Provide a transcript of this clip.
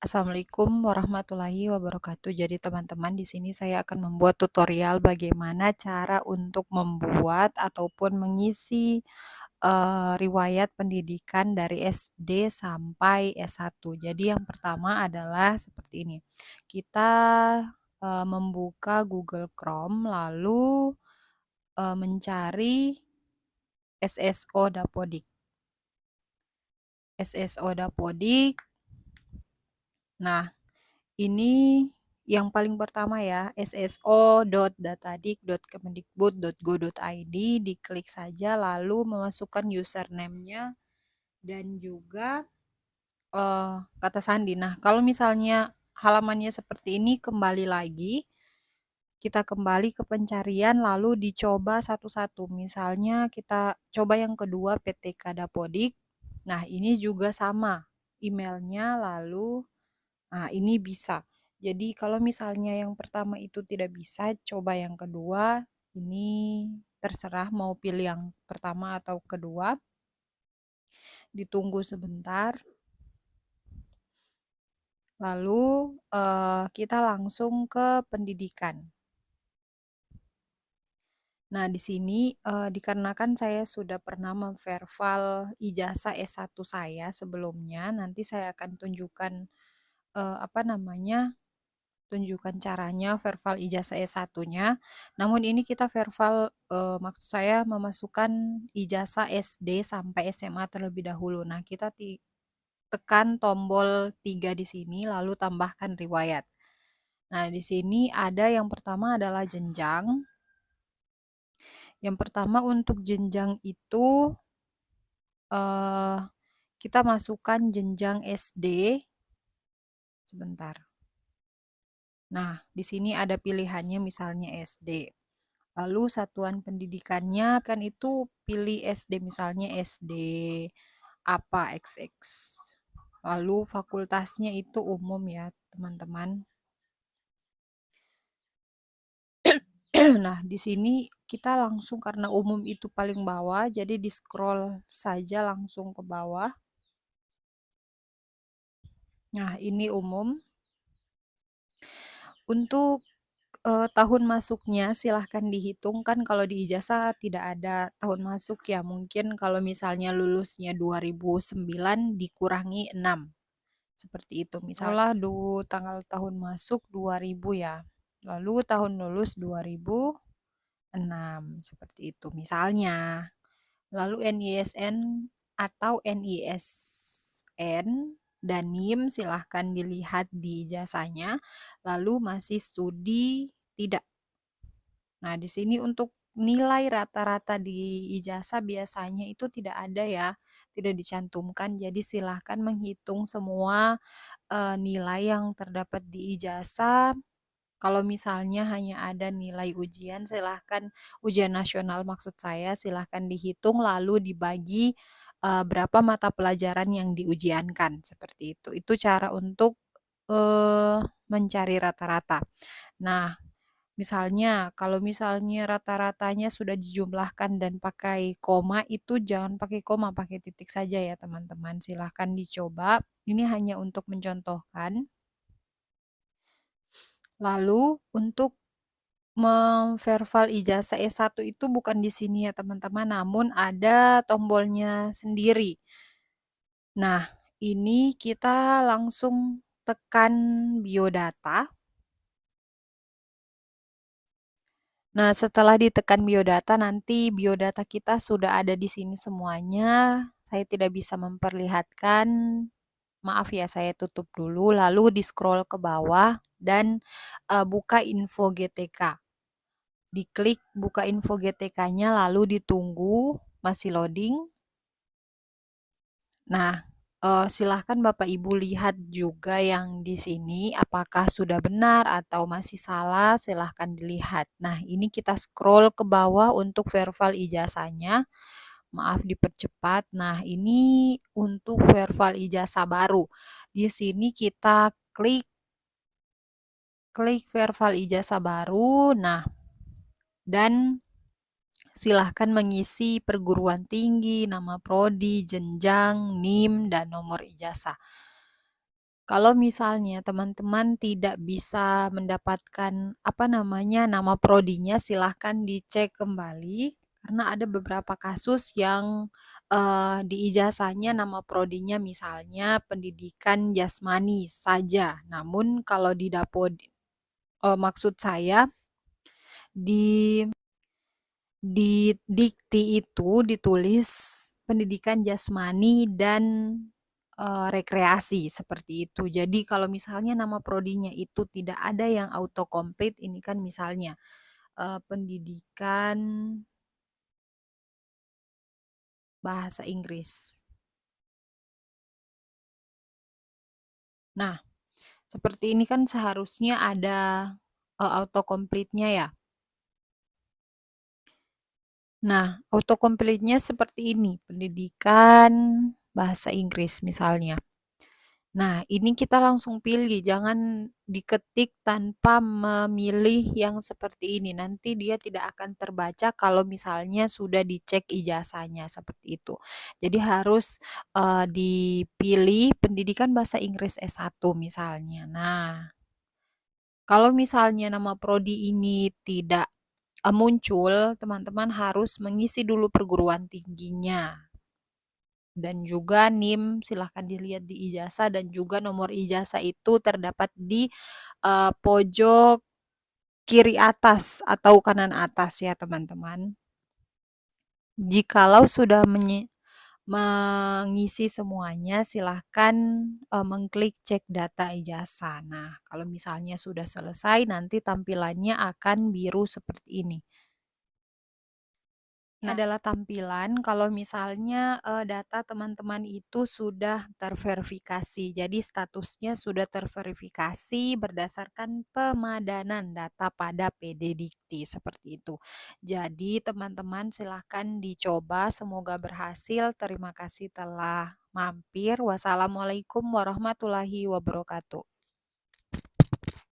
Assalamualaikum warahmatullahi wabarakatuh. Jadi teman-teman, di sini saya akan membuat tutorial bagaimana cara untuk membuat ataupun mengisi riwayat pendidikan dari SD sampai S1. Jadi yang pertama adalah seperti ini. Kita membuka Google Chrome lalu mencari SSO Dapodik. SSO Dapodik. Nah, ini yang paling pertama ya, sso.datadik.kemendikbud.go.id, diklik saja lalu memasukkan username-nya dan juga kata sandi. Nah, kalau misalnya halamannya seperti ini, kembali lagi, kita kembali ke pencarian lalu dicoba satu-satu. Misalnya kita coba yang kedua PTK Dapodik. Nah, ini juga sama emailnya lalu. Nah, ini bisa. Jadi kalau misalnya yang pertama itu tidak bisa, coba yang kedua. Ini terserah mau pilih yang pertama atau kedua. Ditunggu sebentar. Lalu kita langsung ke pendidikan. Nah, di sini dikarenakan saya sudah pernah memverval ijazah S1 saya sebelumnya, nanti saya akan tunjukkan tunjukkan caranya verval ijazah S1-nya. Namun ini kita verval, maksud saya memasukkan ijazah SD sampai SMA terlebih dahulu. Nah, kita tekan tombol 3 di sini, lalu tambahkan riwayat. Nah, di sini ada yang pertama adalah jenjang. Yang pertama untuk jenjang itu, kita masukkan jenjang SD. Sebentar. Nah, di sini ada pilihannya misalnya SD. Lalu satuan pendidikannya kan itu pilih SD, misalnya SD apa XX. Lalu fakultasnya itu umum ya, teman-teman. Nah, di sini kita langsung karena umum itu paling bawah, jadi di scroll saja langsung ke bawah. Nah, ini umum. Untuk tahun masuknya silahkan dihitung, kan kalau di ijazah tidak ada tahun masuk ya, mungkin kalau misalnya lulusnya 2009 dikurangi 6, seperti itu. Misalnya tanggal tahun masuk 2000 ya, lalu tahun lulus 2006, seperti itu misalnya. Lalu NISN atau NISN dan NIM silahkan dilihat di ijazahnya. Lalu masih studi tidak. Nah, di sini untuk nilai rata-rata di ijazah biasanya itu tidak ada ya, tidak dicantumkan. Jadi silahkan menghitung semua nilai yang terdapat di ijazah. Kalau misalnya hanya ada nilai ujian, silahkan ujian nasional maksud saya, silahkan dihitung lalu dibagi berapa mata pelajaran yang diujiankan, seperti itu. Itu cara untuk mencari rata-rata. Nah, misalnya kalau misalnya rata-ratanya sudah dijumlahkan dan pakai koma, itu jangan pakai koma, pakai titik saja ya teman-teman. Silahkan dicoba. Ini hanya untuk mencontohkan. Lalu untuk memverval ijazah S1 itu bukan di sini ya teman-teman, namun ada tombolnya sendiri. Nah, ini kita langsung tekan biodata. Nah, setelah ditekan biodata, nanti biodata kita sudah ada di sini semuanya. Saya tidak bisa memperlihatkan. Maaf ya, saya tutup dulu. Lalu di-scroll ke bawah dan buka info GTK. Diklik buka info GTK-nya lalu ditunggu masih loading. Nah, silahkan Bapak Ibu lihat juga yang di sini apakah sudah benar atau masih salah, silahkan dilihat. Nah, ini kita scroll ke bawah untuk verval ijazahnya. Maaf dipercepat. Nah, ini untuk verval ijazah baru. Di sini kita klik verval ijazah baru. Nah, dan silahkan mengisi perguruan tinggi, nama prodi, jenjang, NIM, dan nomor ijazah. Kalau misalnya teman-teman tidak bisa mendapatkan, nama prodinya, silahkan dicek kembali, karena ada beberapa kasus yang, di ijazahnya nama prodinya misalnya pendidikan jasmani saja, namun kalau di maksud saya di dikti itu ditulis pendidikan jasmani dan, rekreasi, seperti itu. Jadi kalau misalnya nama prodinya itu tidak ada yang autocomplete, ini kan misalnya, pendidikan bahasa Inggris. Nah, seperti ini kan seharusnya ada, autocomplete-nya ya. Nah, autocomplete-nya seperti ini, pendidikan bahasa Inggris misalnya. Nah, ini kita langsung pilih, jangan diketik tanpa memilih yang seperti ini. Nanti dia tidak akan terbaca kalau misalnya sudah dicek ijazahnya, seperti itu. Jadi harus, dipilih pendidikan bahasa Inggris S1 misalnya. Nah, kalau misalnya nama prodi ini tidak, muncul, teman-teman harus mengisi dulu perguruan tingginya. Dan juga NIM, silahkan dilihat di ijazah, dan juga nomor ijazah itu terdapat di, pojok kiri atas atau kanan atas ya teman-teman. Jikalau sudah mengisi semuanya, silahkan, mengklik cek data ijazah. Nah, kalau misalnya sudah selesai, nanti tampilannya akan biru seperti ini. Ini adalah tampilan kalau misalnya, data teman-teman itu sudah terverifikasi. Jadi statusnya sudah terverifikasi berdasarkan pemadanan data pada PD Dikti, seperti itu. Jadi teman-teman silahkan dicoba, semoga berhasil. Terima kasih telah mampir. Wassalamualaikum warahmatullahi wabarakatuh.